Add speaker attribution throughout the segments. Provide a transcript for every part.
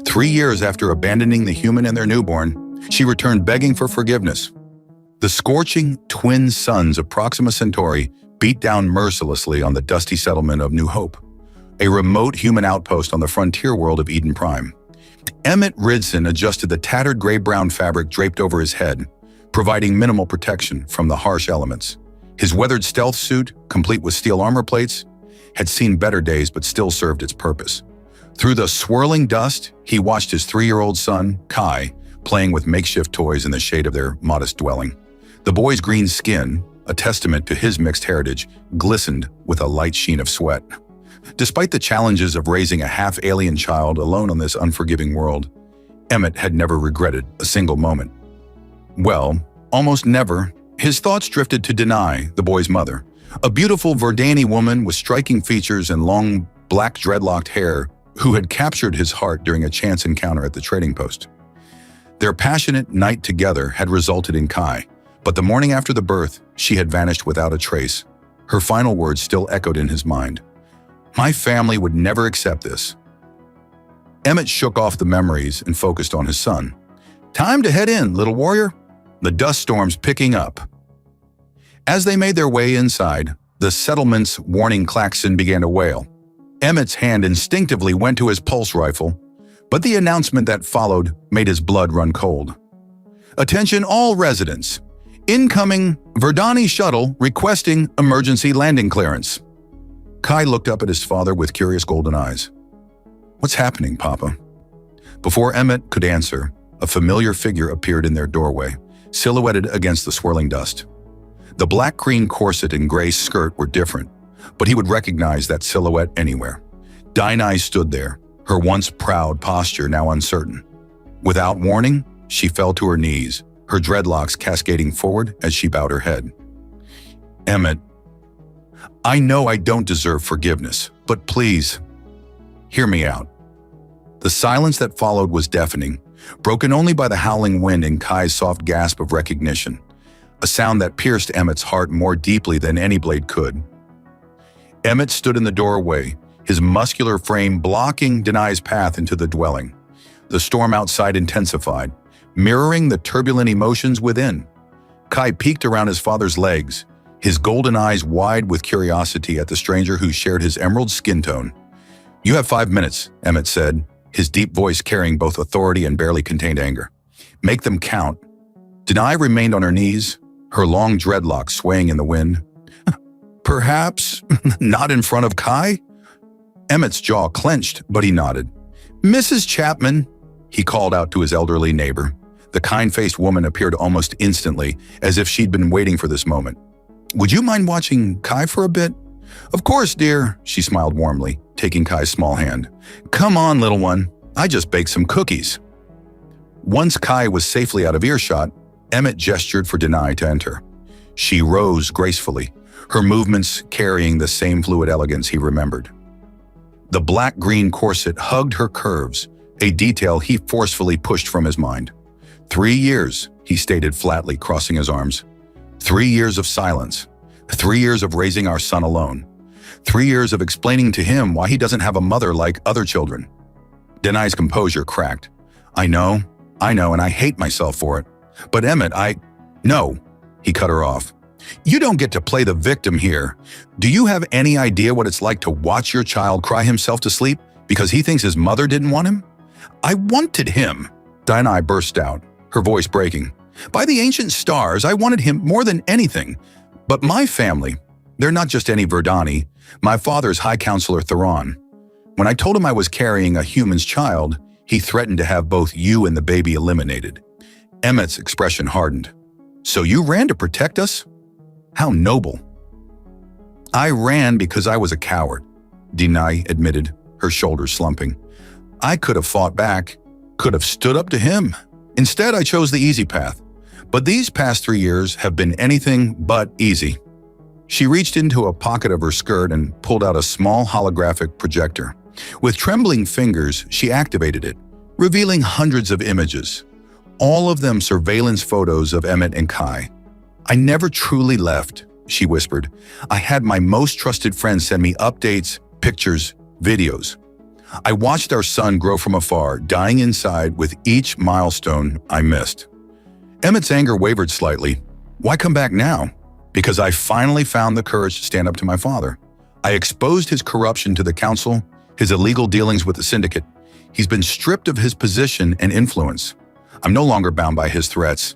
Speaker 1: 3 years after abandoning the human and their newborn, she returned begging for forgiveness. The scorching twin suns of Proxima Centauri beat down mercilessly on the dusty settlement of New Hope, a remote human outpost on the frontier world of Eden Prime. Emmett Ridson adjusted the tattered gray-brown fabric draped over his head, providing minimal protection from the harsh elements. His weathered stealth suit, complete with steel armor plates, had seen better days but still served its purpose. Through the swirling dust, he watched his 3-year-old son, Kai, playing with makeshift toys in the shade of their modest dwelling. The boy's green skin, a testament to his mixed heritage, glistened with a light sheen of sweat. Despite the challenges of raising a half-alien child alone on this unforgiving world, Emmett had never regretted a single moment. Well, almost never. His thoughts drifted to Denai, the boy's mother, a beautiful Verdani woman with striking features and long, black dreadlocked hair who had captured his heart during a chance encounter at the trading post. Their passionate night together had resulted in Kai, but the morning after the birth, she had vanished without a trace. Her final words still echoed in his mind. "My family would never accept this." Emmett shook off the memories and focused on his son. "Time to head in, little warrior. The dust storm's picking up." As they made their way inside, the settlement's warning klaxon began to wail. Emmett's hand instinctively went to his pulse rifle, but the announcement that followed made his blood run cold. "Attention all residents. Incoming Verdani shuttle requesting emergency landing clearance." Kai looked up at his father with curious golden eyes. "What's happening, Papa?" Before Emmett could answer, a familiar figure appeared in their doorway, silhouetted against the swirling dust. The black-green corset and gray skirt were different, but he would recognize that silhouette anywhere. Denai stood there, her once proud posture now uncertain. Without warning, she fell to her knees, her dreadlocks cascading forward as she bowed her head. "Emmett, I know I don't deserve forgiveness, but please, hear me out." The silence that followed was deafening, broken only by the howling wind and Kai's soft gasp of recognition, a sound that pierced Emmett's heart more deeply than any blade could. Emmett stood in the doorway, his muscular frame blocking Denai's path into the dwelling. The storm outside intensified, mirroring the turbulent emotions within. Kai peeked around his father's legs, his golden eyes wide with curiosity at the stranger who shared his emerald skin tone. "You have 5 minutes," Emmett said, his deep voice carrying both authority and barely contained anger. "Make them count." Denai remained on her knees, her long dreadlocks swaying in the wind. "Perhaps not in front of Kai?" Emmett's jaw clenched, but he nodded. "Mrs. Chapman," he called out to his elderly neighbor. The kind-faced woman appeared almost instantly, as if she'd been waiting for this moment. "Would you mind watching Kai for a bit?" "Of course, dear," she smiled warmly, taking Kai's small hand. "Come on, little one. I just baked some cookies." Once Kai was safely out of earshot, Emmett gestured for Denai to enter. She rose gracefully, her movements carrying the same fluid elegance he remembered. The black-green corset hugged her curves, a detail he forcefully pushed from his mind. 3 years, he stated flatly, crossing his arms. 3 years of silence. 3 years of raising our son alone. 3 years of explaining to him why he doesn't have a mother like other children. Denai's composure cracked. I know, and I hate myself for it. But Emmett, No, he cut her off. You don't get to play the victim here. Do you have any idea what it's like to watch your child cry himself to sleep because he thinks his mother didn't want him? I wanted him, Denai burst out, her voice breaking. By the ancient stars, I wanted him more than anything. But my family, they're not just any Verdani. My father's High Counselor Theron. When I told him I was carrying a human's child, he threatened to have both you and the baby eliminated. Emmett's expression hardened. So you ran to protect us? How noble. I ran because I was a coward, Denai admitted, her shoulders slumping. I could have fought back, could have stood up to him. Instead, I chose the easy path. But these past 3 years have been anything but easy. She reached into a pocket of her skirt and pulled out a small holographic projector. With trembling fingers, she activated it, revealing hundreds of images, all of them surveillance photos of Emmett and Kai. I never truly left, she whispered. I had my most trusted friends send me updates, pictures, videos. I watched our son grow from afar, dying inside with each milestone I missed. Emmett's anger wavered slightly. Why come back now? Because I finally found the courage to stand up to my father. I exposed his corruption to the council, his illegal dealings with the syndicate. He's been stripped of his position and influence. I'm no longer bound by his threats.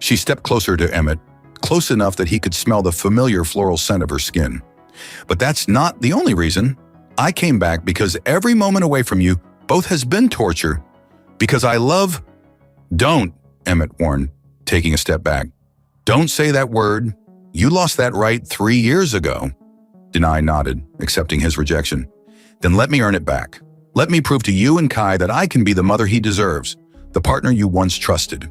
Speaker 1: She stepped closer to Emmett, close enough that he could smell the familiar floral scent of her skin. But that's not the only reason. I came back because every moment away from you both has been torture. Because I love... Don't, Emmett warned, taking a step back. Don't say that word. You lost that right 3 years ago. Denai nodded, accepting his rejection. Then let me earn it back. Let me prove to you and Kai that I can be the mother he deserves, the partner you once trusted.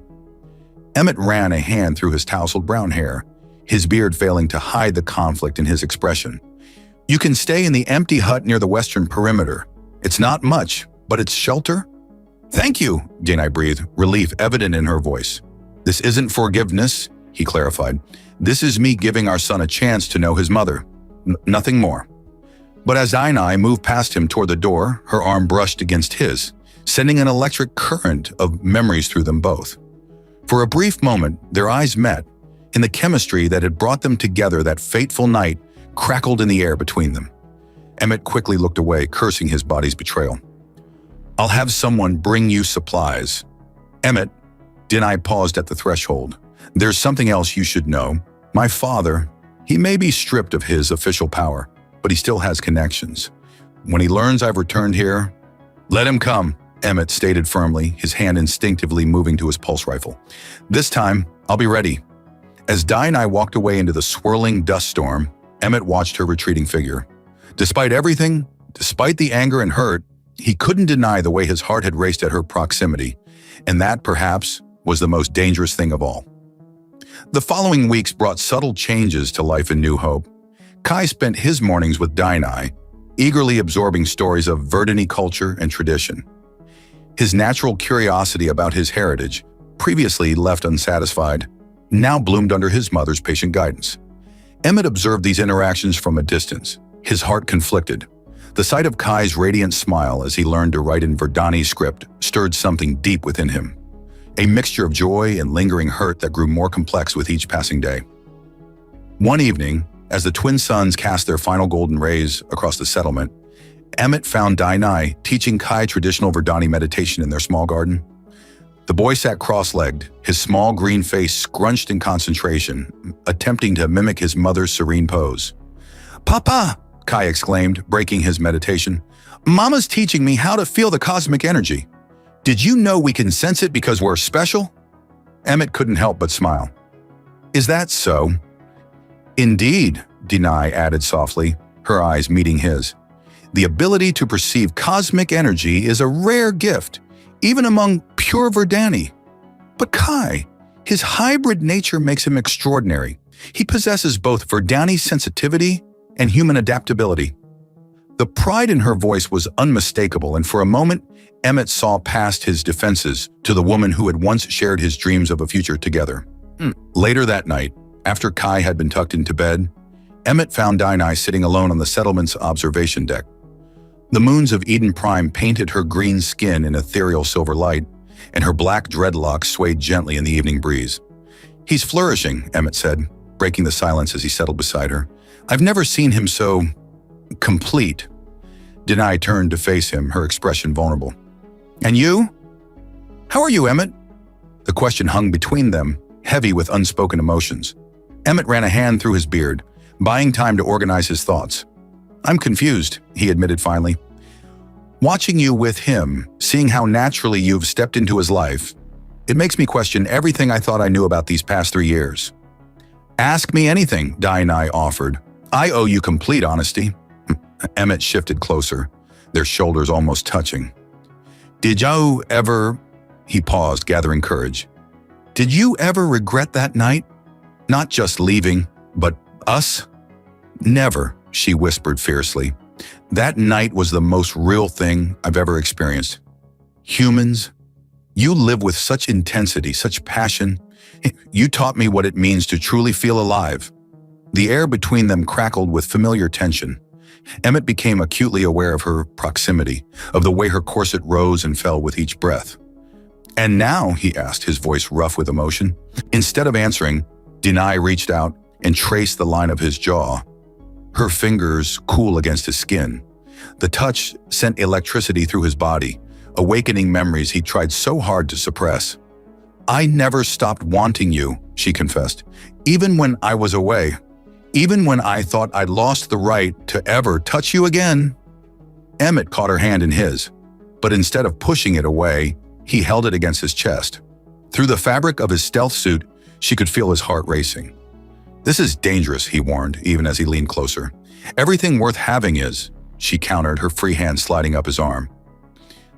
Speaker 1: Emmett ran a hand through his tousled brown hair, his beard failing to hide the conflict in his expression. You can stay in the empty hut near the western perimeter. It's not much, but it's shelter. Thank you, Denai breathed, relief evident in her voice. This isn't forgiveness, he clarified. This is me giving our son a chance to know his mother. Nothing more. But as Denai moved past him toward the door, her arm brushed against his, sending an electric current of memories through them both. For a brief moment, their eyes met, and the chemistry that had brought them together that fateful night crackled in the air between them. Emmett quickly looked away, cursing his body's betrayal. I'll have someone bring you supplies. Emmett, Denai paused at the threshold. There's something else you should know. My father, he may be stripped of his official power, but he still has connections. When he learns I've returned here, let him come, Emmett stated firmly, his hand instinctively moving to his pulse rifle. This time, I'll be ready. As Denai walked away into the swirling dust storm, Emmett watched her retreating figure. Despite everything, despite the anger and hurt, he couldn't deny the way his heart had raced at her proximity, and that, perhaps, was the most dangerous thing of all. The following weeks brought subtle changes to life in New Hope. Kai spent his mornings with Denai, eagerly absorbing stories of Verdani culture and tradition. His natural curiosity about his heritage, previously left unsatisfied, now bloomed under his mother's patient guidance. Emmett observed these interactions from a distance, his heart conflicted. The sight of Kai's radiant smile as he learned to write in Verdani script stirred something deep within him, a mixture of joy and lingering hurt that grew more complex with each passing day. One evening, as the twin suns cast their final golden rays across the settlement, Emmett found Denai teaching Kai traditional Verdani meditation in their small garden. The boy sat cross-legged, his small green face scrunched in concentration, attempting to mimic his mother's serene pose. "Papa!" Kai exclaimed, breaking his meditation. "Mama's teaching me how to feel the cosmic energy. Did you know we can sense it because we're special?" Emmett couldn't help but smile. "Is that so?" "Indeed," Denai added softly, her eyes meeting his. "The ability to perceive cosmic energy is a rare gift, even among pure Verdani. But Kai, his hybrid nature makes him extraordinary. He possesses both Verdani sensitivity and human adaptability." The pride in her voice was unmistakable, and for a moment, Emmett saw past his defenses to the woman who had once shared his dreams of a future together. Later that night, after Kai had been tucked into bed, Emmett found Denai sitting alone on the settlement's observation deck. The moons of Eden Prime painted her green skin in ethereal silver light, and her black dreadlocks swayed gently in the evening breeze. "He's flourishing," Emmett said, breaking the silence as he settled beside her. "I've never seen him so... complete." Denai turned to face him, her expression vulnerable. "And you? How are you, Emmett?" The question hung between them, heavy with unspoken emotions. Emmett ran a hand through his beard, buying time to organize his thoughts. "I'm confused," he admitted finally. "Watching you with him, seeing how naturally you've stepped into his life, it makes me question everything I thought I knew about these past 3 years." "Ask me anything," Denai offered. "I owe you complete honesty." Emmett shifted closer, their shoulders almost touching. "Did you ever..." He paused, gathering courage. "Did you ever regret that night? Not just leaving, but us?" "Never," she whispered fiercely. "That night was the most real thing I've ever experienced. Humans, you live with such intensity, such passion. You taught me what it means to truly feel alive." The air between them crackled with familiar tension, Emmett became acutely aware of her proximity, of the way her corset rose and fell with each breath. "And now?" he asked, his voice rough with emotion. Instead of answering, Denai reached out and traced the line of his jaw, her fingers cool against his skin. The touch sent electricity through his body, awakening memories he tried so hard to suppress. "I never stopped wanting you," she confessed, "even when I was away. Even when I thought I'd lost the right to ever touch you again." Emmett caught her hand in his, but instead of pushing it away, he held it against his chest. Through the fabric of his stealth suit, she could feel his heart racing. "This is dangerous," he warned, even as he leaned closer. "Everything worth having is," she countered, her free hand sliding up his arm.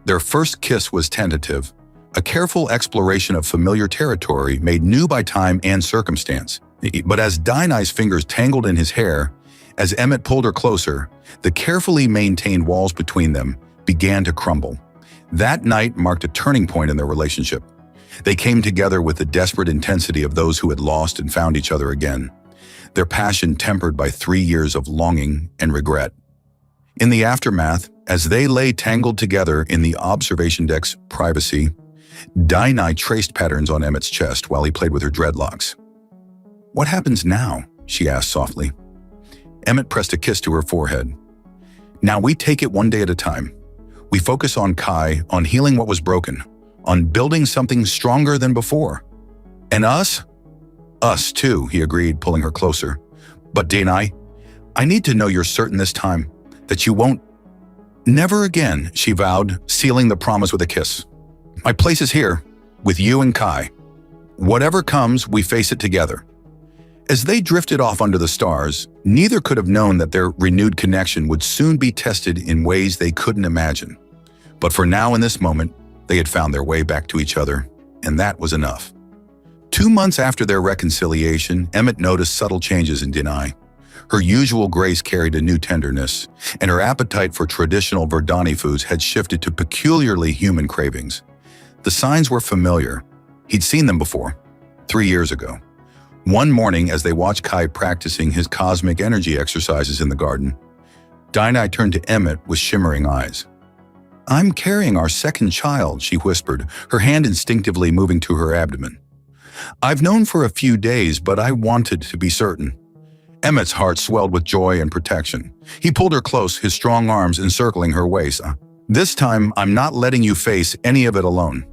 Speaker 1: Their first kiss was tentative, a careful exploration of familiar territory made new by time and circumstance. But as Dinah's fingers tangled in his hair, as Emmett pulled her closer, the carefully maintained walls between them began to crumble. That night marked a turning point in their relationship. They came together with the desperate intensity of those who had lost and found each other again, their passion tempered by 3 years of longing and regret. In the aftermath, as they lay tangled together in the observation deck's privacy, Dinah traced patterns on Emmett's chest while he played with her dreadlocks. "What happens now?" she asked softly. Emmett pressed a kiss to her forehead. "Now we take it one day at a time. We focus on Kai, on healing what was broken, on building something stronger than before. And us? Us too," he agreed, pulling her closer. "But Denai, I need to know you're certain this time, that you won't—" "Never again," she vowed, sealing the promise with a kiss. "My place is here, with you and Kai. Whatever comes, we face it together." As they drifted off under the stars, neither could have known that their renewed connection would soon be tested in ways they couldn't imagine. But for now, in this moment, they had found their way back to each other, and that was enough. 2 months after their reconciliation, Emmett noticed subtle changes in Denai. Her usual grace carried a new tenderness, and her appetite for traditional Verdani foods had shifted to peculiarly human cravings. The signs were familiar. He'd seen them before, 3 years ago. One morning, as they watched Kai practicing his cosmic energy exercises in the garden, Dinah turned to Emmett with shimmering eyes. "I'm carrying our second child," she whispered, her hand instinctively moving to her abdomen. "I've known for a few days, but I wanted to be certain." Emmett's heart swelled with joy and protection. He pulled her close, his strong arms encircling her waist. "This time, I'm not letting you face any of it alone."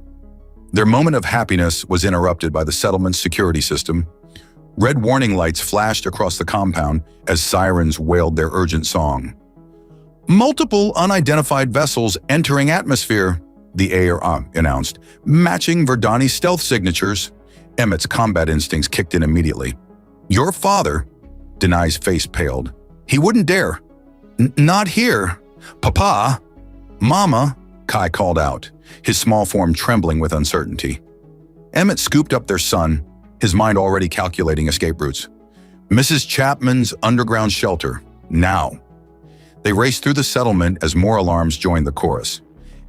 Speaker 1: Their moment of happiness was interrupted by the settlement's security system. Red warning lights flashed across the compound as sirens wailed their urgent song. "Multiple unidentified vessels entering atmosphere," the air announced, "matching Verdani's stealth signatures." Emmett's combat instincts kicked in immediately. "Your father," Denai's face paled. "He wouldn't dare." "Not here. Papa." "Mama," Kai called out, his small form trembling with uncertainty. Emmett scooped up their son, his mind already calculating escape routes. "Mrs. Chapman's underground shelter, now." They raced through the settlement as more alarms joined the chorus.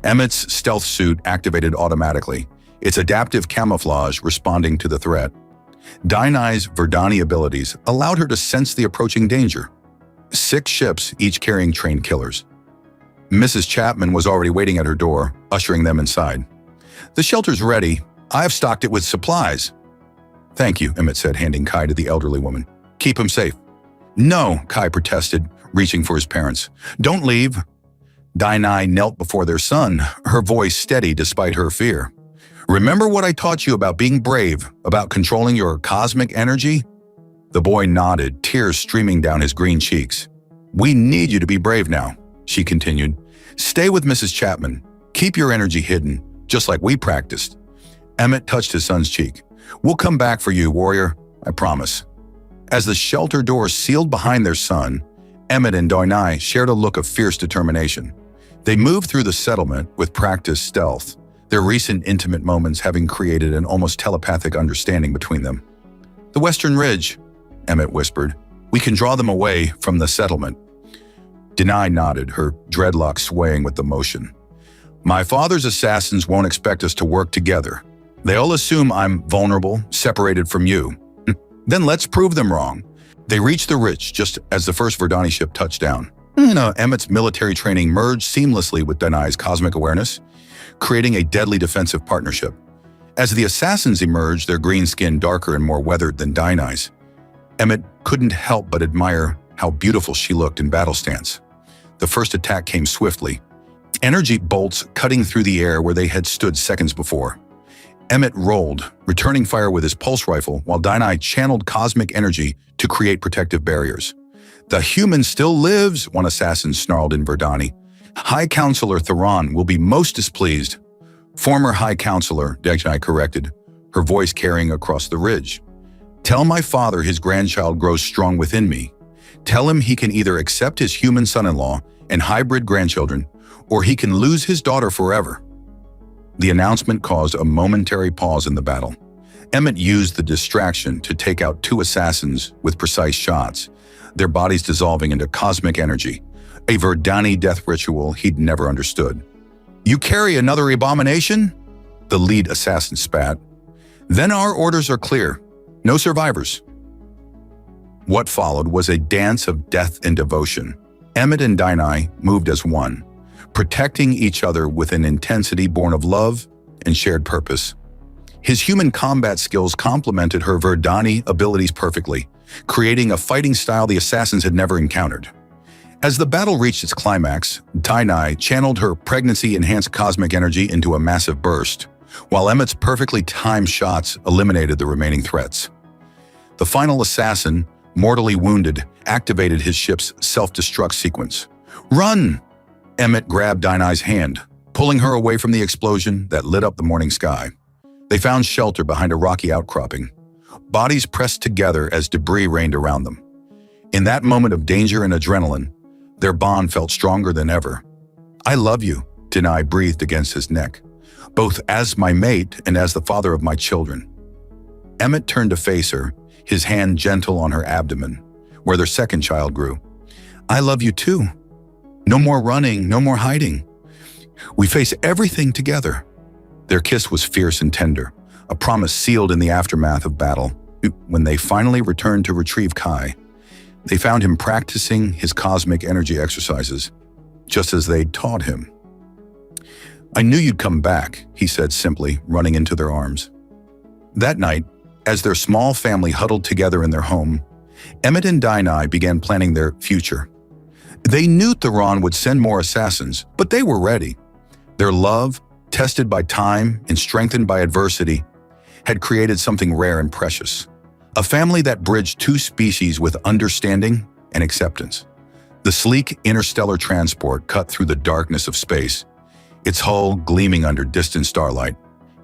Speaker 1: Emmett's stealth suit activated automatically, its adaptive camouflage responding to the threat. Dinah's Verdani abilities allowed her to sense the approaching danger. 6 ships, each carrying trained killers. Mrs. Chapman was already waiting at her door, ushering them inside. "The shelter's ready. I've stocked it with supplies." "Thank you," Emmett said, handing Kai to the elderly woman. "Keep him safe." "No," Kai protested, reaching for his parents. "Don't leave." Dinah knelt before their son, her voice steady despite her fear. "Remember what I taught you about being brave, about controlling your cosmic energy?" The boy nodded, tears streaming down his green cheeks. "We need you to be brave now," she continued. "Stay with Mrs. Chapman. Keep your energy hidden, just like we practiced." Emmett touched his son's cheek. "We'll come back for you, warrior. I promise." As the shelter door sealed behind their son, Emmett and Dinah shared a look of fierce determination. They moved through the settlement with practiced stealth, their recent intimate moments having created an almost telepathic understanding between them. "The Western Ridge," Emmett whispered. "We can draw them away from the settlement." Denai nodded, her dreadlocks swaying with the motion. "My father's assassins won't expect us to work together. They'll assume I'm vulnerable, separated from you. Then let's prove them wrong." They reached the ridge just as the first Verdani ship touched down. Emmett's military training merged seamlessly with Denai's cosmic awareness, creating a deadly defensive partnership. As the assassins emerged, their green skin darker and more weathered than Denai's, Emmett couldn't help but admire how beautiful she looked in battle stance. The first attack came swiftly, energy bolts cutting through the air where they had stood seconds before. Emmett rolled, returning fire with his pulse rifle, while Denai channeled cosmic energy to create protective barriers. "The human still lives," one assassin snarled in Verdani. "High Counselor Theron will be most displeased." "Former High Counselor," Denai corrected, her voice carrying across the ridge. "Tell my father his grandchild grows strong within me. Tell him he can either accept his human son-in-law and hybrid grandchildren, or he can lose his daughter forever." The announcement caused a momentary pause in the battle. Emmett used the distraction to take out two assassins with precise shots, their bodies dissolving into cosmic energy, a Verdani death ritual he'd never understood. "You carry another abomination?" the lead assassin spat. "Then our orders are clear. No survivors." What followed was a dance of death and devotion. Emmett and Denai moved as one, protecting each other with an intensity born of love and shared purpose. His human combat skills complemented her Verdani abilities perfectly, creating a fighting style the assassins had never encountered. As the battle reached its climax, Denai channeled her pregnancy-enhanced cosmic energy into a massive burst, while Emmett's perfectly timed shots eliminated the remaining threats. The final assassin, mortally wounded, activated his ship's self-destruct sequence. "Run!" Emmett grabbed Denai's hand, pulling her away from the explosion that lit up the morning sky. They found shelter behind a rocky outcropping, bodies pressed together as debris rained around them. In that moment of danger and adrenaline, their bond felt stronger than ever. "I love you," Denai breathed against his neck, "both as my mate and as the father of my children." Emmett turned to face her, his hand gentle on her abdomen, where their second child grew. "I love you too. No more running, no more hiding. We face everything together." Their kiss was fierce and tender, a promise sealed in the aftermath of battle. When they finally returned to retrieve Kai, they found him practicing his cosmic energy exercises, just as they'd taught him. "I knew you'd come back," he said simply, running into their arms. That night, as their small family huddled together in their home, Emmett and Denai began planning their future. They knew Theron would send more assassins, but they were ready. Their love, tested by time and strengthened by adversity, had created something rare and precious. A family that bridged two species with understanding and acceptance. The sleek interstellar transport cut through the darkness of space, its hull gleaming under distant starlight.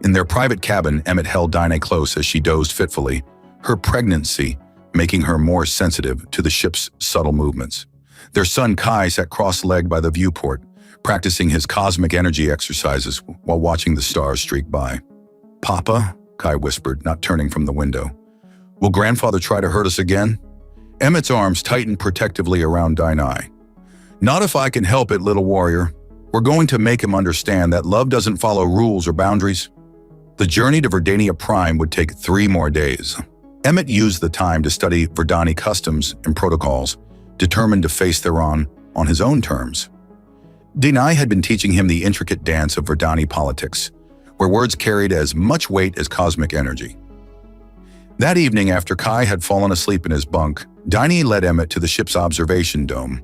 Speaker 1: In their private cabin, Emmett held Denai close as she dozed fitfully, her pregnancy making her more sensitive to the ship's subtle movements. Their son Kai sat cross-legged by the viewport, practicing his cosmic energy exercises while watching the stars streak by. "Papa," Kai whispered, not turning from the window. "Will grandfather try to hurt us again?" Emmett's arms tightened protectively around Denai. "Not if I can help it, little warrior. We're going to make him understand that love doesn't follow rules or boundaries." The journey to Verdania Prime would take 3 more days. Emmett used the time to study Verdani customs and protocols, determined to face Theron on his own terms. Denai had been teaching him the intricate dance of Verdani politics, where words carried as much weight as cosmic energy. That evening, after Kai had fallen asleep in his bunk, Denai led Emmett to the ship's observation dome.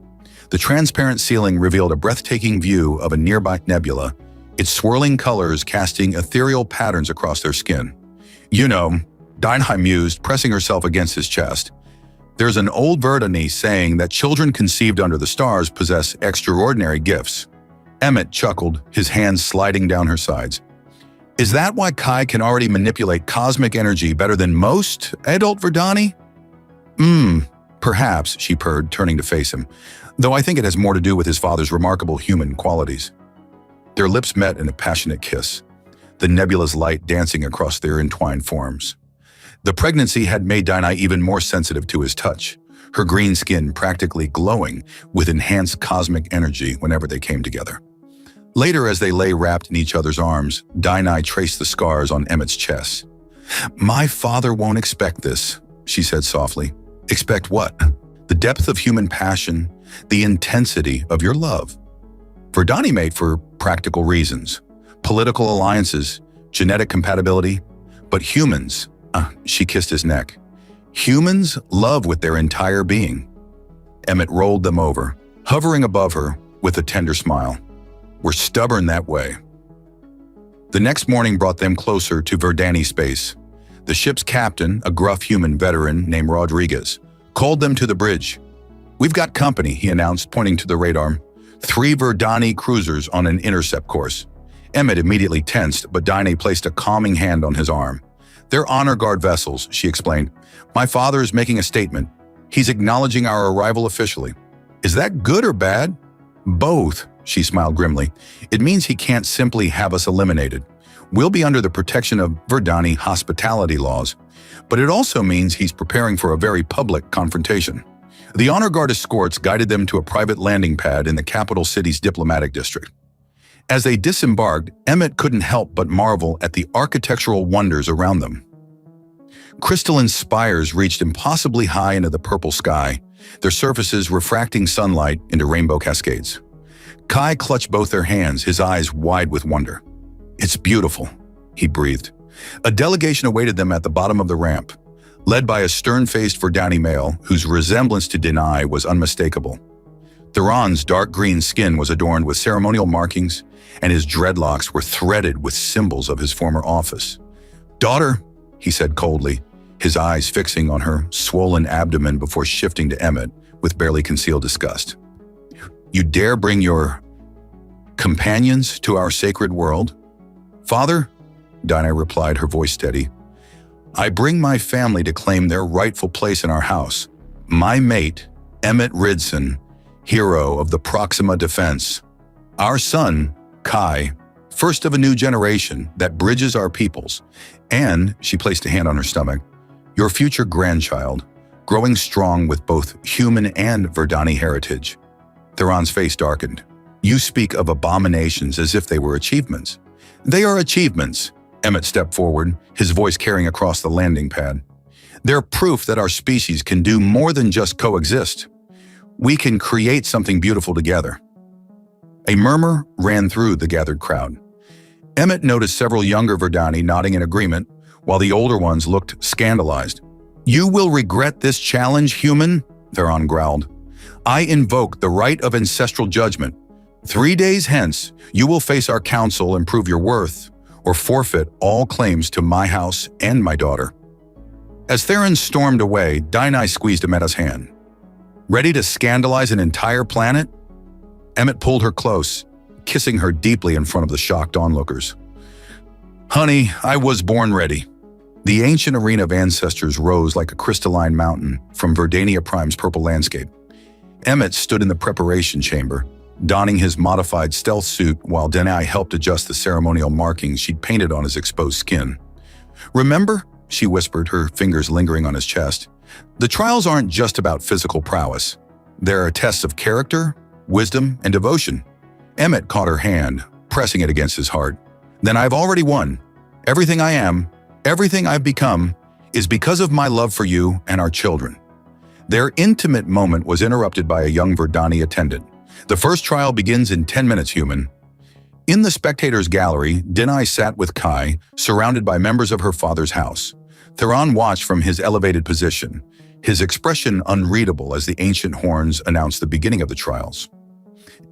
Speaker 1: The transparent ceiling revealed a breathtaking view of a nearby nebula, its swirling colors casting ethereal patterns across their skin. "You know," Denai mused, pressing herself against his chest, "there's an old Verdani saying that children conceived under the stars possess extraordinary gifts." Emmett chuckled, his hands sliding down her sides. "Is that why Kai can already manipulate cosmic energy better than most adult Verdani?" Perhaps," she purred, turning to face him, "though I think it has more to do with his father's remarkable human qualities." Their lips met in a passionate kiss, the nebula's light dancing across their entwined forms. The pregnancy had made Denai even more sensitive to his touch, her green skin practically glowing with enhanced cosmic energy whenever they came together. Later, as they lay wrapped in each other's arms, Denai traced the scars on Emmett's chest. "My father won't expect this," she said softly. "Expect what?" "The depth of human passion, the intensity of your love. Verdani mate for practical reasons, political alliances, genetic compatibility, but humans, she kissed his neck. Humans love with their entire being. Emmett rolled them over, hovering above her with a tender smile. We're stubborn that way. The next morning brought them closer to Verdani space. The ship's captain, a gruff human veteran named Rodriguez, called them to the bridge. We've got company, he announced, pointing to the radar. 3 Verdani cruisers on an intercept course. Emmett immediately tensed, but Dine placed a calming hand on his arm. They're honor guard vessels, she explained. My father is making a statement. He's acknowledging our arrival officially. Is that good or bad? Both, she smiled grimly. It means he can't simply have us eliminated. We'll be under the protection of Verdani hospitality laws. But it also means he's preparing for a very public confrontation. The honor guard escorts guided them to a private landing pad in the capital city's diplomatic district. As they disembarked, Emmett couldn't help but marvel at the architectural wonders around them. Crystalline spires reached impossibly high into the purple sky, their surfaces refracting sunlight into rainbow cascades. Kai clutched both their hands, his eyes wide with wonder. It's beautiful, he breathed. A delegation awaited them at the bottom of the ramp, led by a stern-faced Verdani male whose resemblance to Denai was unmistakable. Theron's dark green skin was adorned with ceremonial markings, and his dreadlocks were threaded with symbols of his former office. Daughter, he said coldly, his eyes fixing on her swollen abdomen before shifting to Emmett with barely concealed disgust. You dare bring your companions to our sacred world? Father, Dinah replied, her voice steady. I bring my family to claim their rightful place in our house. My mate, Emmett Ridson, hero of the Proxima Defense. Our son, Kai, first of a new generation that bridges our peoples. And, she placed a hand on her stomach, your future grandchild, growing strong with both human and Verdani heritage. Theron's face darkened. You speak of abominations as if they were achievements. They are achievements. Emmett stepped forward, his voice carrying across the landing pad. They're proof that our species can do more than just coexist. We can create something beautiful together. A murmur ran through the gathered crowd. Emmett noticed several younger Verdani nodding in agreement, while the older ones looked scandalized. You will regret this challenge, human, Theron growled. I invoke the right of ancestral judgment. 3 days hence, you will face our council and prove your worth, or forfeit all claims to my house and my daughter. As Theron stormed away, Dinah squeezed Ametta's hand. Ready to scandalize an entire planet? Emmett pulled her close, kissing her deeply in front of the shocked onlookers. Honey, I was born ready. The ancient arena of ancestors rose like a crystalline mountain from Verdania Prime's purple landscape. Emmett stood in the preparation chamber, donning his modified stealth suit while Denai helped adjust the ceremonial markings she'd painted on his exposed skin. Remember, she whispered, her fingers lingering on his chest, the trials aren't just about physical prowess. They're a test of character, wisdom, and devotion. Emmett caught her hand, pressing it against his heart. Then I've already won. Everything I am, everything I've become, is because of my love for you and our children. Their intimate moment was interrupted by a young Verdani attendant. The first trial begins in 10 minutes, human. In the spectators' gallery, Denai sat with Kai, surrounded by members of her father's house. Theron watched from his elevated position, his expression unreadable as the ancient horns announced the beginning of the trials.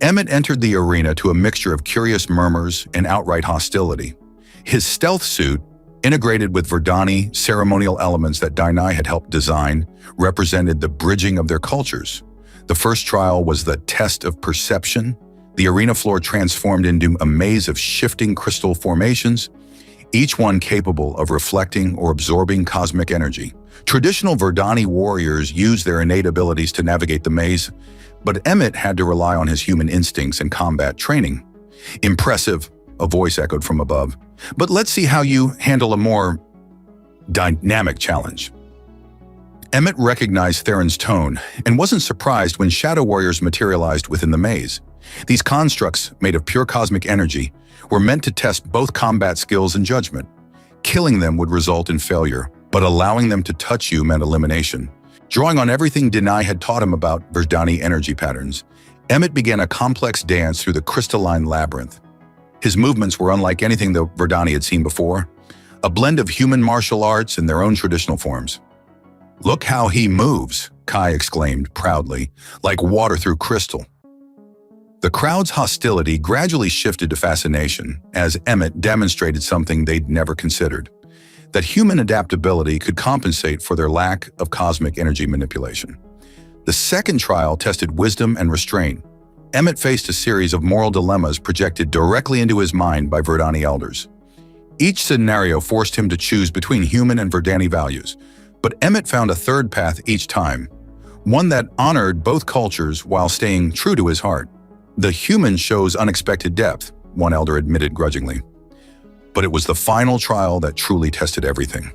Speaker 1: Emmett entered the arena to a mixture of curious murmurs and outright hostility. His stealth suit, integrated with Verdani ceremonial elements that Dinai had helped design, represented the bridging of their cultures. The first trial was the test of perception. The arena floor transformed into a maze of shifting crystal formations, each one capable of reflecting or absorbing cosmic energy. Traditional Verdani warriors used their innate abilities to navigate the maze, but Emmett had to rely on his human instincts and combat training. Impressive, a voice echoed from above. But let's see how you handle a more dynamic challenge. Emmett recognized Theron's tone and wasn't surprised when shadow warriors materialized within the maze. These constructs, made of pure cosmic energy, were meant to test both combat skills and judgment. Killing them would result in failure, but allowing them to touch you meant elimination. Drawing on everything Denai had taught him about Verdani energy patterns, Emmett began a complex dance through the crystalline labyrinth. His movements were unlike anything the Verdani had seen before, a blend of human martial arts and their own traditional forms. "Look how he moves," Kai exclaimed proudly, "like water through crystal." The crowd's hostility gradually shifted to fascination as Emmett demonstrated something they'd never considered: that human adaptability could compensate for their lack of cosmic energy manipulation. The second trial tested wisdom and restraint. Emmett faced a series of moral dilemmas projected directly into his mind by Verdani elders. Each scenario forced him to choose between human and Verdani values, but Emmett found a third path each time, one that honored both cultures while staying true to his heart. "The human shows unexpected depth," one elder admitted grudgingly. But it was the final trial that truly tested everything.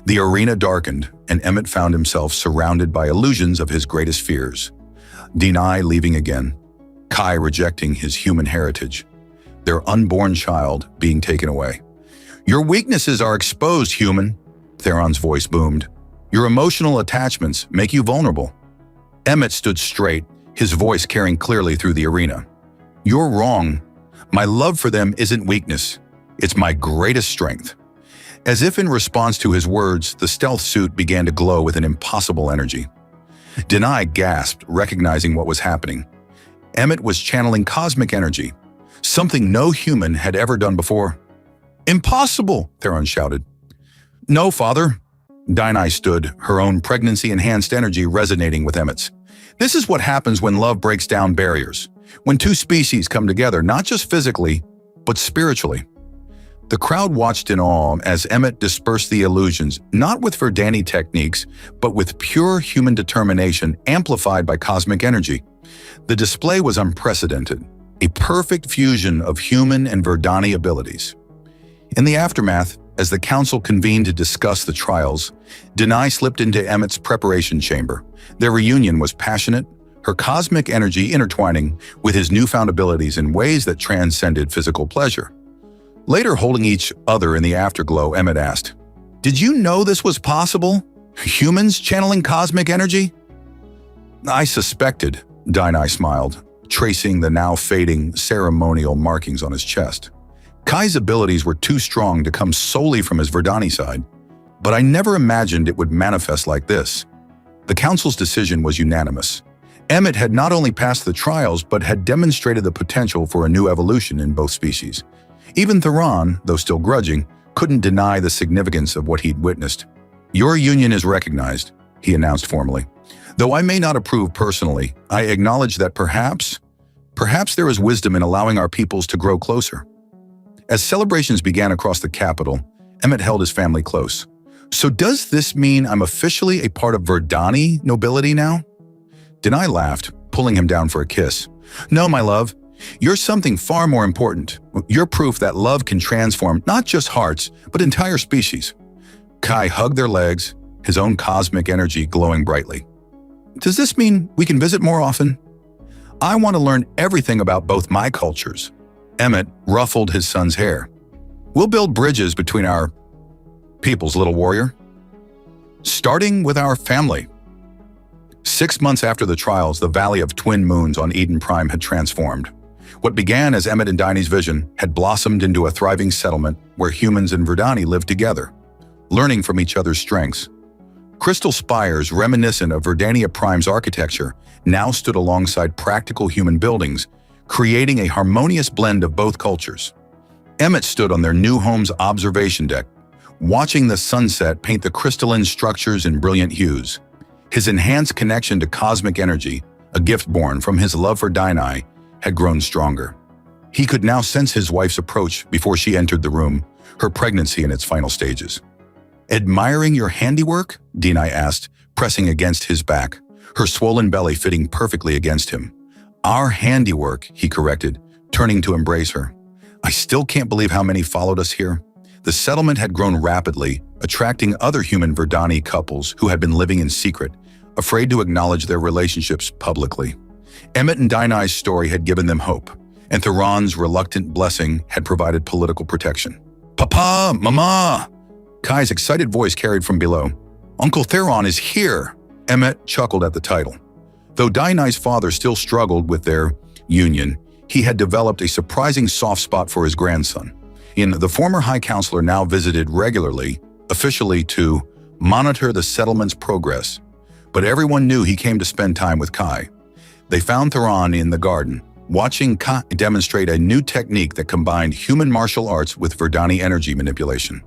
Speaker 1: The arena darkened, and Emmett found himself surrounded by illusions of his greatest fears. Denai leaving again, Kai rejecting his human heritage, their unborn child being taken away. "Your weaknesses are exposed, human," Theron's voice boomed. "Your emotional attachments make you vulnerable." Emmett stood straight, his voice carrying clearly through the arena. "You're wrong. My love for them isn't weakness. It's my greatest strength." As if in response to his words, the stealth suit began to glow with an impossible energy. Denai gasped, recognizing what was happening. Emmett was channeling cosmic energy, something no human had ever done before. "Impossible!" Theron shouted. "No, Father." Denai stood, her own pregnancy-enhanced energy resonating with Emmett's. "This is what happens when love breaks down barriers, when two species come together, not just physically, but spiritually." The crowd watched in awe as Emmett dispersed the illusions, not with Verdani techniques, but with pure human determination amplified by cosmic energy. The display was unprecedented, a perfect fusion of human and Verdani abilities. In the aftermath, as the council convened to discuss the trials, Denai slipped into Emmett's preparation chamber. Their reunion was passionate, her cosmic energy intertwining with his newfound abilities in ways that transcended physical pleasure. Later, holding each other in the afterglow, Emmett asked, "Did you know this was possible? Humans channeling cosmic energy?" "I suspected," Denai smiled, tracing the now fading ceremonial markings on his chest. "Kai's abilities were too strong to come solely from his Verdani side, but I never imagined it would manifest like this." The council's decision was unanimous. Emmett had not only passed the trials, but had demonstrated the potential for a new evolution in both species. Even Theron, though still grudging, couldn't deny the significance of what he'd witnessed. "Your union is recognized," he announced formally. "Though I may not approve personally, I acknowledge that perhaps there is wisdom in allowing our peoples to grow closer." As celebrations began across the capital, Emmett held his family close. "So does this mean I'm officially a part of Verdani nobility now?" Denai laughed, pulling him down for a kiss. "No, my love. You're something far more important. You're proof that love can transform not just hearts, but entire species." Kai hugged their legs, his own cosmic energy glowing brightly. "Does this mean we can visit more often? I want to learn everything about both my cultures." Emmett ruffled his son's hair. "We'll build bridges between our peoples, little warrior. Starting with our family." 6 months after the trials, the Valley of Twin Moons on Eden Prime had transformed. What began as Emmett and Diney's vision had blossomed into a thriving settlement where humans and Verdani lived together, learning from each other's strengths. Crystal spires reminiscent of Verdania Prime's architecture now stood alongside practical human buildings, creating a harmonious blend of both cultures. Emmett stood on their new home's observation deck, watching the sunset paint the crystalline structures in brilliant hues. His enhanced connection to cosmic energy, a gift born from his love for Dinah, had grown stronger. He could now sense his wife's approach before she entered the room, her pregnancy in its final stages. "Admiring your handiwork?" Dinah asked, pressing against his back, her swollen belly fitting perfectly against him. "Our handiwork," he corrected, turning to embrace her. "I still can't believe how many followed us here." The settlement had grown rapidly, attracting other human Verdani couples who had been living in secret, afraid to acknowledge their relationships publicly. Emmett and Dinah's story had given them hope, and Theron's reluctant blessing had provided political protection. "Papa! Mama!" Kai's excited voice carried from below. "Uncle Theron is here!" Emmet chuckled at the title. Though Dinah's father still struggled with their union, he had developed a surprising soft spot for his grandson. The former High Counselor now visited regularly, officially to monitor the settlement's progress. But everyone knew he came to spend time with Kai. They found Theron in the garden, watching Kai demonstrate a new technique that combined human martial arts with Verdani energy manipulation.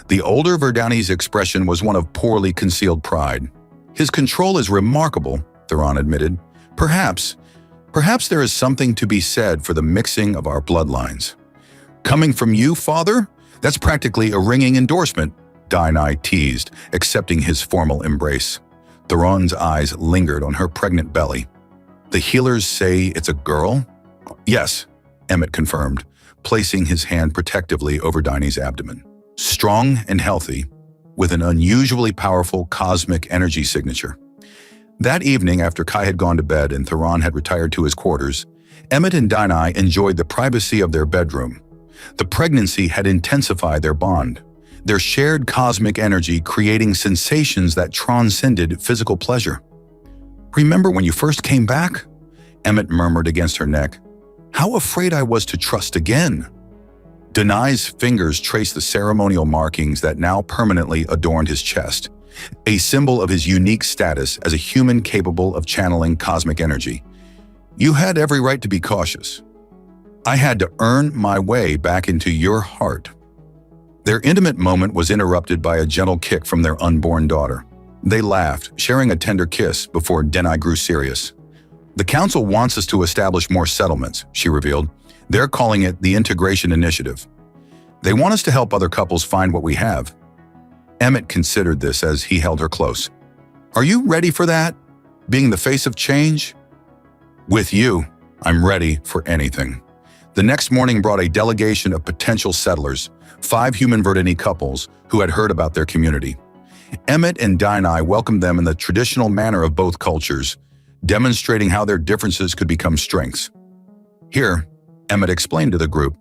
Speaker 1: The older Verdani's expression was one of poorly concealed pride. His control is remarkable, Theron admitted. Perhaps there is something to be said for the mixing of our bloodlines. Coming from you, father? That's practically a ringing endorsement, Dinah teased, accepting his formal embrace. Theron's eyes lingered on her pregnant belly. The healers say it's a girl? Yes, Emmet confirmed, placing his hand protectively over Dinah's abdomen. Strong and healthy, with an unusually powerful cosmic energy signature. That evening, after Kai had gone to bed and Theron had retired to his quarters, Emmet and Dinah enjoyed the privacy of their bedroom. The pregnancy had intensified their bond, their shared cosmic energy creating sensations that transcended physical pleasure. Remember when you first came back? Emmet murmured against her neck. How afraid I was to trust again. Dinah's fingers traced the ceremonial markings that now permanently adorned his chest, a symbol of his unique status as a human capable of channeling cosmic energy. You had every right to be cautious. I had to earn my way back into your heart. Their intimate moment was interrupted by a gentle kick from their unborn daughter. They laughed, sharing a tender kiss before Dinah grew serious. The council wants us to establish more settlements, she revealed. They're calling it the Integration Initiative. They want us to help other couples find what we have. Emmet considered this as he held her close. Are you ready for that? Being the face of change? With you, I'm ready for anything. The next morning brought a delegation of potential settlers, 5 human Verdani couples who had heard about their community. Emmet and Dinah welcomed them in the traditional manner of both cultures, demonstrating how their differences could become strengths. Here, Emmet explained to the group,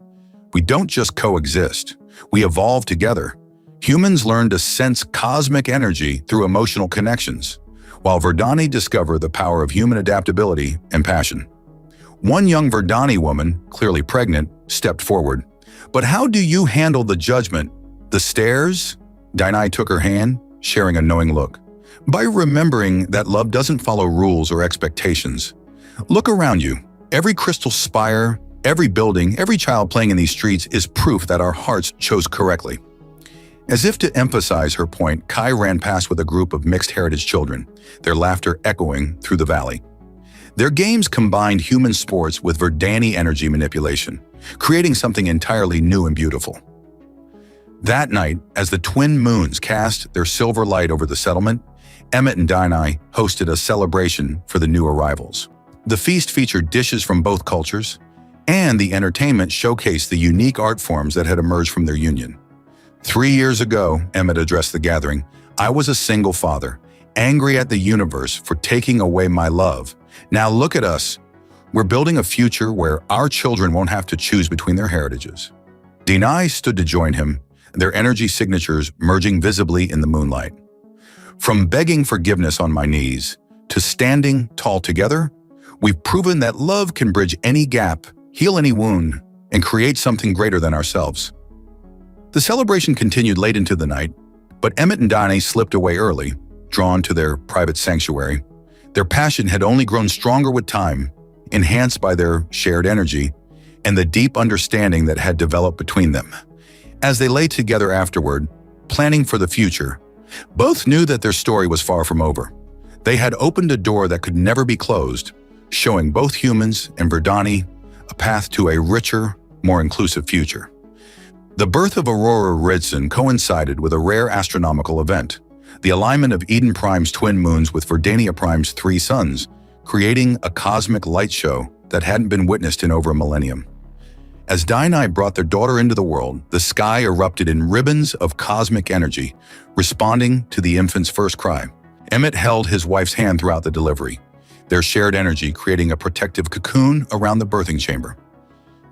Speaker 1: we don't just coexist, we evolve together. Humans learn to sense cosmic energy through emotional connections, while Verdani discover the power of human adaptability and passion. One young Verdani woman, clearly pregnant, stepped forward. But how do you handle the judgment? The stares? Dinah took her hand, sharing a knowing look. By remembering that love doesn't follow rules or expectations. Look around you. Every crystal spire, every building, every child playing in these streets is proof that our hearts chose correctly. As if to emphasize her point, Kai ran past with a group of mixed heritage children, their laughter echoing through the valley. Their games combined human sports with Verdani energy manipulation, creating something entirely new and beautiful. That night, as the twin moons cast their silver light over the settlement, Emmet and Dinah hosted a celebration for the new arrivals. The feast featured dishes from both cultures, and the entertainment showcased the unique art forms that had emerged from their union. 3 years ago, Emmet addressed the gathering, I was a single father, angry at the universe for taking away my love. Now look at us. We're building a future where our children won't have to choose between their heritages. Dinah stood to join him, their energy signatures merging visibly in the moonlight. From begging forgiveness on my knees to standing tall together, we've proven that love can bridge any gap, heal any wound, and create something greater than ourselves. The celebration continued late into the night, but Emmet and Dinah slipped away early, drawn to their private sanctuary. Their passion had only grown stronger with time, enhanced by their shared energy and the deep understanding that had developed between them. As they lay together afterward, planning for the future, both knew that their story was far from over. They had opened a door that could never be closed, showing both humans and Verdani a path to a richer, more inclusive future. The birth of Aurora Ridson coincided with a rare astronomical event, the alignment of Eden Prime's twin moons with Verdania Prime's 3 suns, creating a cosmic light show that hadn't been witnessed in over a millennium. As Dinah brought their daughter into the world, the sky erupted in ribbons of cosmic energy, responding to the infant's first cry. Emmet held his wife's hand throughout the delivery, their shared energy creating a protective cocoon around the birthing chamber.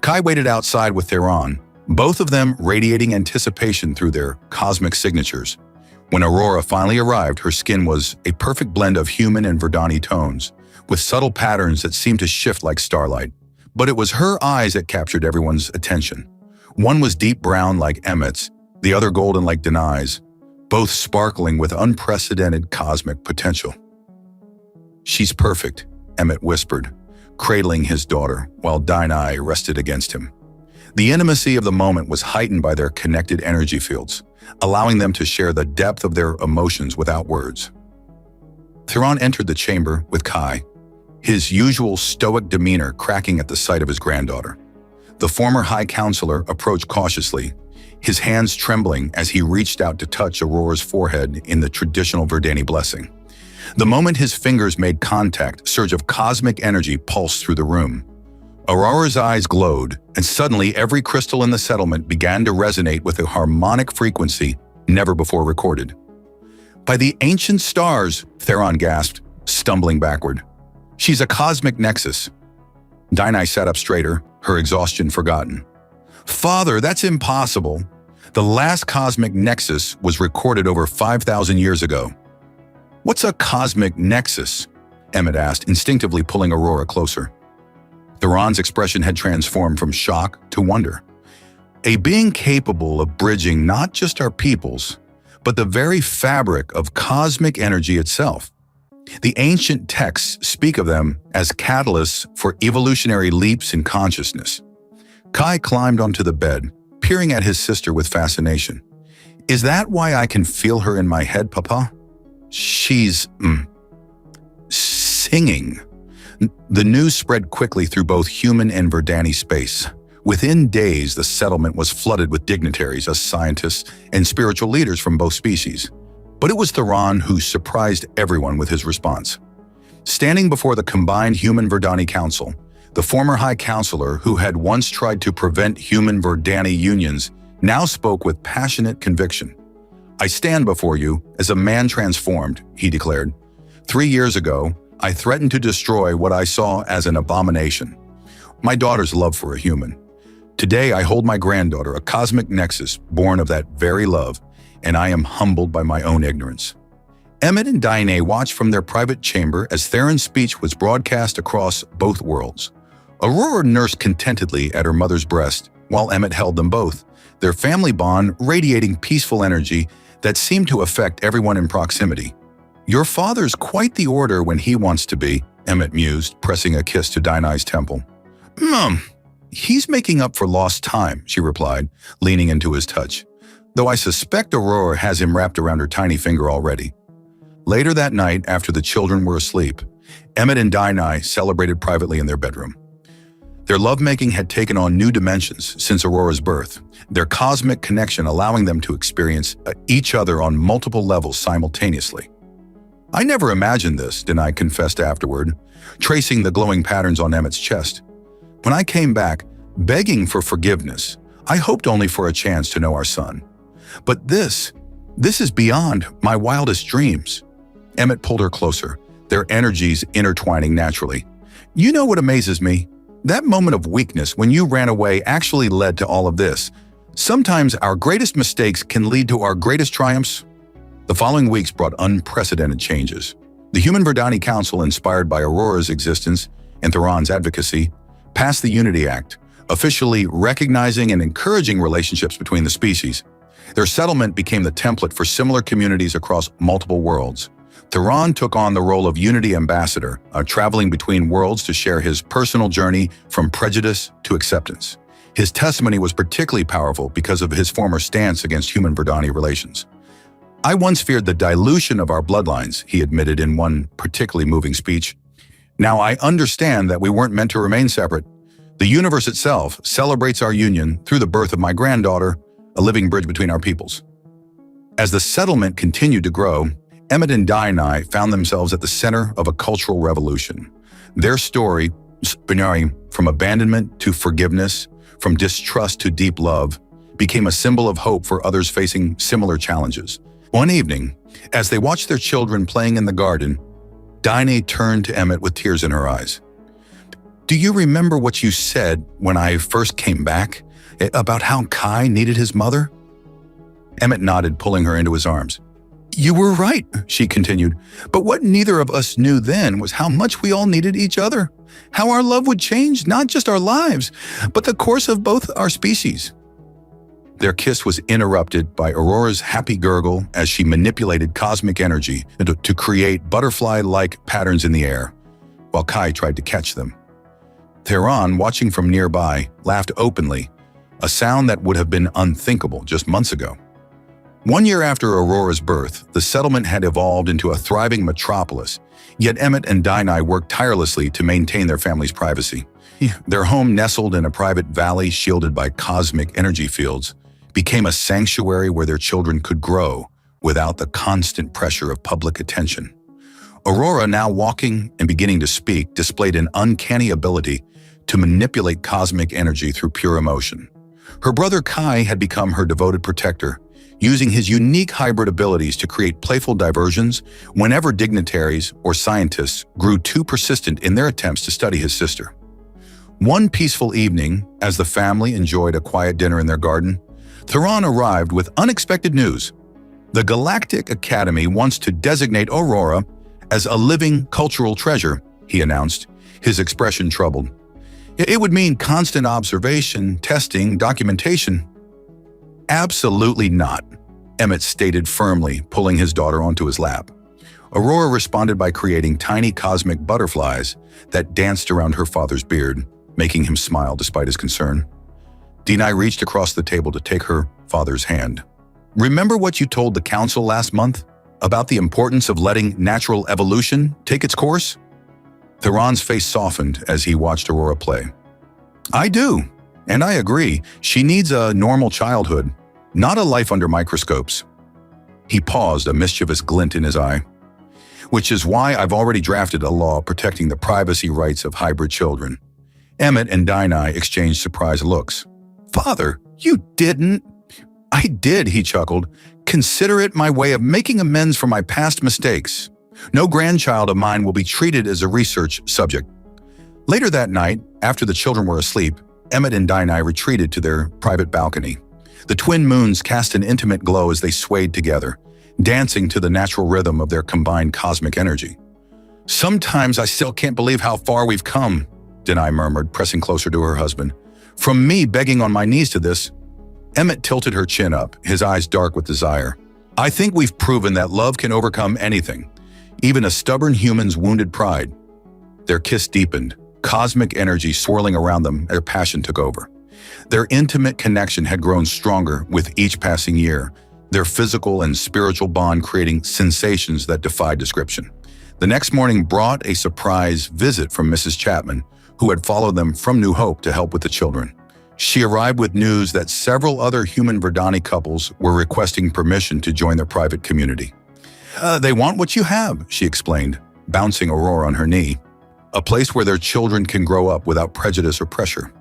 Speaker 1: Kai waited outside with Theron, both of them radiating anticipation through their cosmic signatures. When Aurora finally arrived, her skin was a perfect blend of human and Verdani tones, with subtle patterns that seemed to shift like starlight. But it was her eyes that captured everyone's attention. One was deep brown like Emmett's, the other golden like Denai's, both sparkling with unprecedented cosmic potential. "She's perfect," Emmett whispered, cradling his daughter, while Denai rested against him. The intimacy of the moment was heightened by their connected energy fields, allowing them to share the depth of their emotions without words. Theron entered the chamber with Kai, his usual stoic demeanor cracking at the sight of his granddaughter. The former High Counselor approached cautiously, his hands trembling as he reached out to touch Aurora's forehead in the traditional Verdani blessing. The moment his fingers made contact, a surge of cosmic energy pulsed through the room. Aurora's eyes glowed, and suddenly every crystal in the settlement began to resonate with a harmonic frequency never before recorded. "By the ancient stars," Theron gasped, stumbling backward. "She's a cosmic nexus." Denai sat up straighter, her exhaustion forgotten. "Father, that's impossible. The last cosmic nexus was recorded over 5,000 years ago." "What's a cosmic nexus?" Emmett asked, instinctively pulling Aurora closer. Theron's expression had transformed from shock to wonder. "A being capable of bridging not just our peoples, but the very fabric of cosmic energy itself. The ancient texts speak of them as catalysts for evolutionary leaps in consciousness." Kai climbed onto the bed, peering at his sister with fascination. "Is that why I can feel her in my head, Papa?" "She's singing." The news spread quickly through both human and Verdani space. Within days, the settlement was flooded with dignitaries, as scientists, and spiritual leaders from both species. But it was Theron who surprised everyone with his response. Standing before the combined Human-Verdani Council, the former High Counselor, who had once tried to prevent human-Verdani unions, now spoke with passionate conviction. "I stand before you as a man transformed," he declared. "3 years ago, I threatened to destroy what I saw as an abomination. My daughter's love for a human. Today, I hold my granddaughter, a cosmic nexus born of that very love, and I am humbled by my own ignorance." Emmett and Denai watched from their private chamber as Theron's speech was broadcast across both worlds. Aurora nursed contentedly at her mother's breast, while Emmett held them both, their family bond radiating peaceful energy that seemed to affect everyone in proximity. "Your father's quite the order when he wants to be," Emmett mused, pressing a kiss to Denai's temple. He's making up for lost time," she replied, leaning into his touch, "though I suspect Aurora has him wrapped around her tiny finger already." Later that night, after the children were asleep, Emmett and Denai celebrated privately in their bedroom. Their lovemaking had taken on new dimensions since Aurora's birth, their cosmic connection allowing them to experience each other on multiple levels simultaneously. "I never imagined this," Denai confessed afterward, tracing the glowing patterns on Emmett's chest. "When I came back, begging for forgiveness, I hoped only for a chance to know our son. But this is beyond my wildest dreams." Emmett pulled her closer, their energies intertwining naturally. "You know what amazes me? That moment of weakness when you ran away actually led to all of this. Sometimes our greatest mistakes can lead to our greatest triumphs." The following weeks brought unprecedented changes. The Human-Verdani Council, inspired by Aurora's existence and Theron's advocacy, passed the Unity Act, officially recognizing and encouraging relationships between the species. Their settlement became the template for similar communities across multiple worlds. Theron took on the role of Unity Ambassador, traveling between worlds to share his personal journey from prejudice to acceptance. His testimony was particularly powerful because of his former stance against human-Verdani relations. "I once feared the dilution of our bloodlines," he admitted in one particularly moving speech. "Now I understand that we weren't meant to remain separate. The universe itself celebrates our union through the birth of my granddaughter, a living bridge between our peoples." As the settlement continued to grow, Emmett and Denai found themselves at the center of a cultural revolution. Their story, from abandonment to forgiveness, from distrust to deep love, became a symbol of hope for others facing similar challenges. One evening, as they watched their children playing in the garden, Denai turned to Emmett with tears in her eyes. "Do you remember what you said when I first came back, about how Kai needed his mother?" Emmett nodded, pulling her into his arms. You were right, she continued. But what neither of us knew then was how much we all needed each other. How our love would change not just our lives, but the course of both our species. Their kiss was interrupted by Aurora's happy gurgle as she manipulated cosmic energy to create butterfly-like patterns in the air, while Kai tried to catch them. Theron, watching from nearby, laughed openly, a sound that would have been unthinkable just months ago. 1 year after Aurora's birth, the settlement had evolved into a thriving metropolis, yet Emmett and Dinah worked tirelessly to maintain their family's privacy. Their home, nestled in a private valley shielded by cosmic energy fields, became a sanctuary where their children could grow without the constant pressure of public attention. Aurora, now walking and beginning to speak, displayed an uncanny ability to manipulate cosmic energy through pure emotion. Her brother Kai had become her devoted protector, using his unique hybrid abilities to create playful diversions whenever dignitaries or scientists grew too persistent in their attempts to study his sister. One peaceful evening, as the family enjoyed a quiet dinner in their garden, Theron arrived with unexpected news. The Galactic Academy wants to designate Aurora as a living cultural treasure, he announced, his expression troubled. It would mean constant observation, testing, documentation. Absolutely not, Emmett stated firmly, pulling his daughter onto his lap. Aurora responded by creating tiny cosmic butterflies that danced around her father's beard, making him smile despite his concern. Dinah reached across the table to take her father's hand. Remember what you told the council last month about the importance of letting natural evolution take its course? Theron's face softened as he watched Aurora play. I do, and I agree. She needs a normal childhood, not a life under microscopes. He paused, a mischievous glint in his eye. Which is why I've already drafted a law protecting the privacy rights of hybrid children. Emmett and Dinah exchanged surprised looks. Father, you didn't? I did, he chuckled. Consider it my way of making amends for my past mistakes. No grandchild of mine will be treated as a research subject. Later that night, after the children were asleep, Emmett and Dinah retreated to their private balcony. The twin moons cast an intimate glow as they swayed together, dancing to the natural rhythm of their combined cosmic energy. Sometimes I still can't believe how far we've come, Dinah murmured, pressing closer to her husband. From me begging on my knees to this. Emmett tilted her chin up, his eyes dark with desire. I think we've proven that love can overcome anything, even a stubborn human's wounded pride. Their kiss deepened, cosmic energy swirling around them as their passion took over. Their intimate connection had grown stronger with each passing year, their physical and spiritual bond creating sensations that defied description. The next morning brought a surprise visit from Mrs. Chapman, who had followed them from New Hope to help with the children. She arrived with news that several other human Verdani couples were requesting permission to join their private community. They want what you have, she explained, bouncing Aurora on her knee. A place where their children can grow up without prejudice or pressure.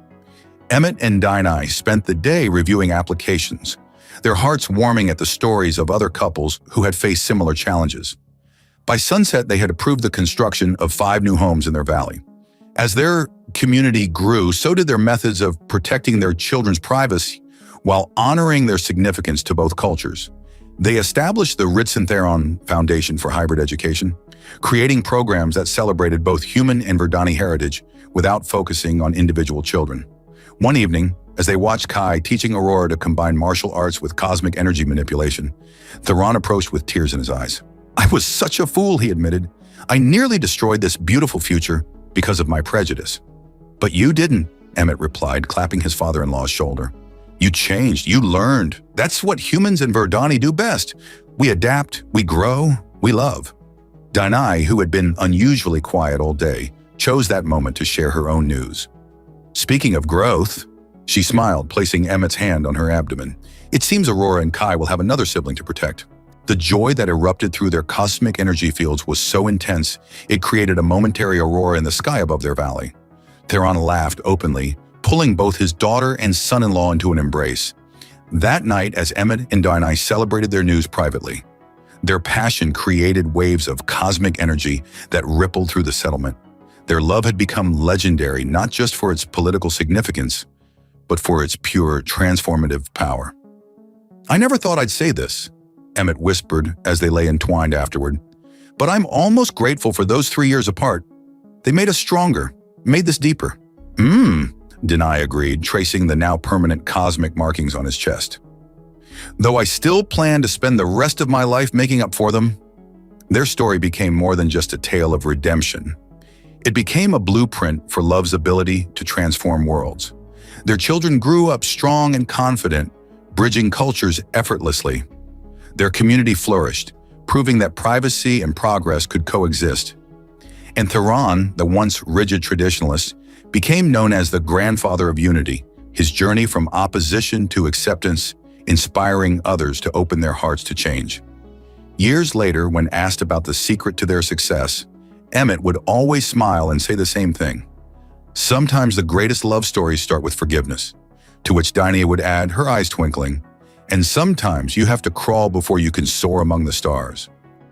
Speaker 1: Emmett and Dinah spent the day reviewing applications, their hearts warming at the stories of other couples who had faced similar challenges. By sunset, they had approved the construction of 5 new homes in their valley. As their community grew, so did their methods of protecting their children's privacy while honoring their significance to both cultures. They established the Ritson Theron Foundation for Hybrid Education, creating programs that celebrated both human and Verdani heritage without focusing on individual children. One evening, as they watched Kai teaching Aurora to combine martial arts with cosmic energy manipulation, Theron approached with tears in his eyes. I was such a fool, he admitted. I nearly destroyed this beautiful future because of my prejudice. But you didn't, Emmett replied, clapping his father-in-law's shoulder. You changed, you learned. That's what humans and Verdani do best. We adapt, we grow, we love. Dinah, who had been unusually quiet all day, chose that moment to share her own news. Speaking of growth, she smiled, placing Emmett's hand on her abdomen. It seems Aurora and Kai will have another sibling to protect. The joy that erupted through their cosmic energy fields was so intense, it created a momentary aurora in the sky above their valley. Theron laughed openly, pulling both his daughter and son-in-law into an embrace. That night, as Emmett and Dinah celebrated their news privately, their passion created waves of cosmic energy that rippled through the settlement. Their love had become legendary, not just for its political significance, but for its pure, transformative power. I never thought I'd say this, Emmett whispered as they lay entwined afterward. "But I'm almost grateful for those 3 years apart. They made us stronger, made this deeper." Denai agreed, tracing the now permanent cosmic markings on his chest. "Though I still plan to spend the rest of my life making up for them." Their story became more than just a tale of redemption. It became a blueprint for love's ability to transform worlds. Their children grew up strong and confident, bridging cultures effortlessly. Their community flourished, proving that privacy and progress could coexist. And Theron, the once rigid traditionalist, became known as the grandfather of unity, his journey from opposition to acceptance, inspiring others to open their hearts to change. Years later, when asked about the secret to their success, Emmett would always smile and say the same thing. "Sometimes the greatest love stories start with forgiveness," to which Dinah would add, her eyes twinkling, "And sometimes you have to crawl before you can soar among the stars."